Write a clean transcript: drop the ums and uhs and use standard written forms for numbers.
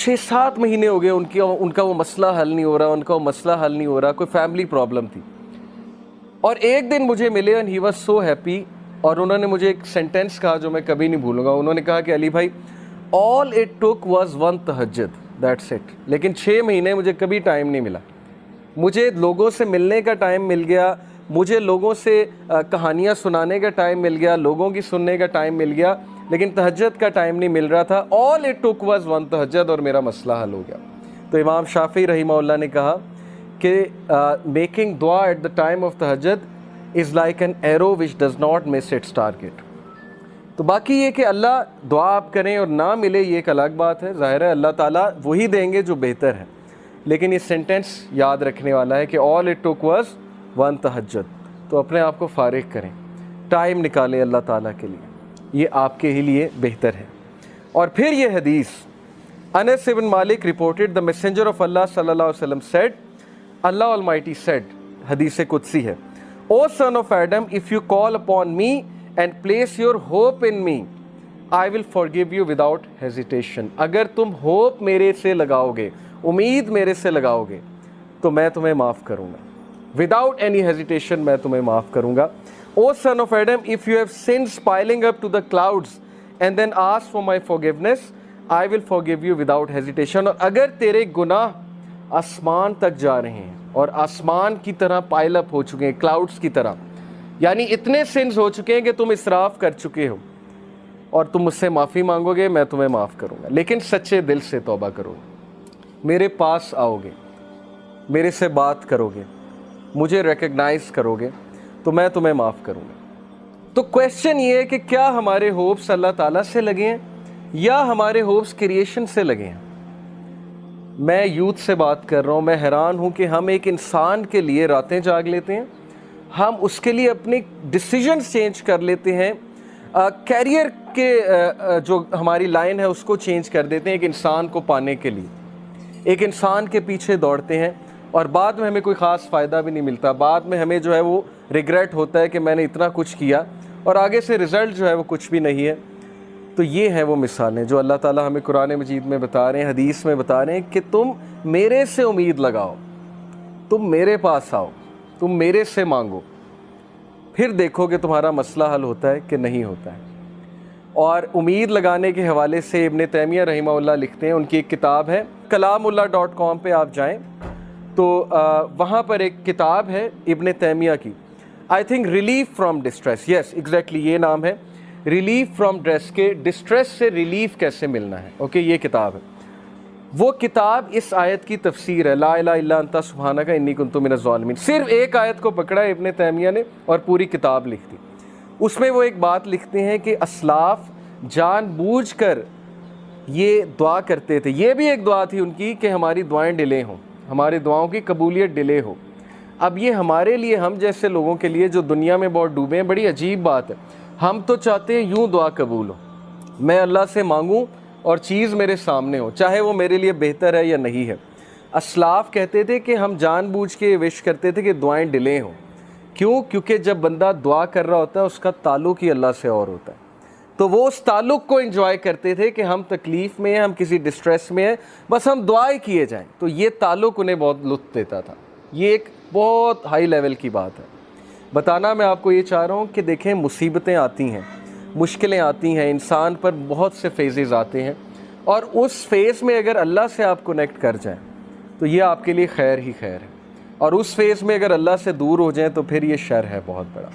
6-7 مہینے ہو گئے ان کا وہ مسئلہ حل نہیں ہو رہا, کوئی فیملی پرابلم تھی. اور ایک دن مجھے ملے and he was so happy, اور انہوں نے مجھے ایک سینٹینس کہا جو میں کبھی نہیں بھولوں گا. انہوں نے کہا کہ علی بھائی all it took was one تہجد, that's it. لیکن 6 مہینے مجھے کبھی ٹائم نہیں ملا. مجھے لوگوں سے ملنے کا ٹائم مل گیا, مجھے لوگوں سے کہانیاں سنانے کا ٹائم مل گیا, لوگوں کی سننے کا ٹائم مل گیا, لیکن تہجد کا ٹائم نہیں مل رہا تھا. all it took was one تہجد, اور میرا مسئلہ حل ہو گیا. تو امام شافعی رحمہ اللہ نے کہا کہ میکنگ دعا ایٹ دا ٹائم آف تہجد is like an arrow which does not miss its target. تو باقی یہ کہ اللہ دعا آپ کریں اور نہ ملے یہ ایک الگ بات ہے. ظاہر ہے اللہ تعالیٰ وہی دیں گے جو بہتر ہے, لیکن یہ سینٹینس یاد رکھنے والا ہے کہ all it took was one تہجد. تو اپنے آپ کو فارغ کریں, ٹائم نکالیں اللہ تعالیٰ کے لیے, یہ آپ کے ہی لیے بہتر ہے. اور پھر یہ حدیث, انس بن مالک reported the messenger of Allah صلی اللہ علیہ وسلم said, Allah Almighty said, حدیث قدسی ہے, O son of Adam, if you call upon me and place your hope in me, I will forgive you without hesitation. اگر تم ہوپ میرے سے لگاؤ گے, امید میرے سے لگاؤ گے, تو میں تمہیں معاف کروں گا. Without any hesitation میں تمہیں معاف کروں گا. O son of Adam, if you have sins piling up to the clouds and then ask for my forgiveness, I will forgive you without hesitation. اور اگر تیرے گناہ آسمان تک جا رہے ہیں اور آسمان کی طرح پائل اپ ہو چکے ہیں, کلاؤڈز کی طرح, یعنی اتنے سنز ہو چکے ہیں کہ تم اسراف کر چکے ہو, اور تم مجھ سے معافی مانگو گے, میں تمہیں معاف کروں گا. لیکن سچے دل سے توبہ کرو گے, میرے پاس آؤ گے, میرے سے بات کرو گے, مجھے ریکگنائز کرو گے, تو میں تمہیں معاف کروں گا. تو کویسچن یہ ہے کہ کیا ہمارے ہوپس اللہ تعالیٰ سے لگے ہیں یا ہمارے ہوپس کریشن سے لگے ہیں؟ میں یوتھ سے بات کر رہا ہوں, میں حیران ہوں کہ ہم ایک انسان کے لیے راتیں جاگ لیتے ہیں, ہم اس کے لیے اپنے ڈیسیجنز چینج کر لیتے ہیں, کیریئر کے جو ہماری لائن ہے اس کو چینج کر دیتے ہیں ایک انسان کو پانے کے لیے, ایک انسان کے پیچھے دوڑتے ہیں, اور بعد میں ہمیں کوئی خاص فائدہ بھی نہیں ملتا. بعد میں ہمیں جو ہے وہ ریگریٹ ہوتا ہے کہ میں نے اتنا کچھ کیا اور آگے سے رزلٹ جو ہے وہ کچھ بھی نہیں ہے. تو یہ ہیں وہ مثالیں جو اللہ تعالیٰ ہمیں قرآن مجید میں بتا رہے ہیں, حدیث میں بتا رہے ہیں کہ تم میرے سے امید لگاؤ, تم میرے پاس آؤ, تم میرے سے مانگو, پھر دیکھو کہ تمہارا مسئلہ حل ہوتا ہے کہ نہیں ہوتا ہے. اور امید لگانے کے حوالے سے ابن تیمیہ رحمہ اللہ لکھتے ہیں, ان کی ایک کتاب ہے kalamullah.com پہ آپ جائیں تو وہاں پر ایک کتاب ہے ابن تیمیہ کی, I think relief from distress, yes exactly یہ نام ہے, ریلیف فرام ڈسٹریس, کے ڈسٹریس سے ریلیف کیسے ملنا ہے. اوکے, یہ کتاب ہے. وہ کتاب اس آیت کی تفسیر ہے, لا الہ الا انت سبحانک انی کنت من الظالمین. صرف ایک آیت کو پکڑا ہے ابن تیمیہ نے اور پوری کتاب لکھ دی. اس میں وہ ایک بات لکھتے ہیں کہ اسلاف جان بوجھ کر یہ دعا کرتے تھے, یہ بھی ایک دعا تھی ان کی کہ ہماری دعائیں ڈیلے ہوں, ہماری دعاؤں کی قبولیت ڈیلے ہو. اب یہ ہمارے لیے, ہم جیسے لوگوں کے لیے جو دنیا میں بہت ڈوبے ہیں, بڑی عجیب بات ہے. ہم تو چاہتے ہیں یوں دعا قبول ہو, میں اللہ سے مانگوں اور چیز میرے سامنے ہو, چاہے وہ میرے لیے بہتر ہے یا نہیں ہے. اسلاف کہتے تھے کہ ہم جان بوجھ کے وش کرتے تھے کہ دعائیں ڈیلے ہوں. کیوں؟ کیونکہ جب بندہ دعا کر رہا ہوتا ہے اس کا تعلق ہی اللہ سے اور ہوتا ہے, تو وہ اس تعلق کو انجوائے کرتے تھے کہ ہم تکلیف میں ہیں, ہم کسی ڈسٹریس میں ہیں, بس ہم دعائیں کیے جائیں. تو یہ تعلق انہیں بہت لطف دیتا تھا. یہ ایک بہت ہائی لیول کی بات ہے. بتانا میں آپ کو یہ چاہ رہا ہوں کہ دیکھیں, مصیبتیں آتی ہیں, مشکلیں آتی ہیں, انسان پر بہت سے فیزز آتے ہیں, اور اس فیز میں اگر اللہ سے آپ کنیکٹ کر جائیں تو یہ آپ کے لیے خیر ہی خیر ہے, اور اس فیز میں اگر اللہ سے دور ہو جائیں تو پھر یہ شر ہے بہت بڑا.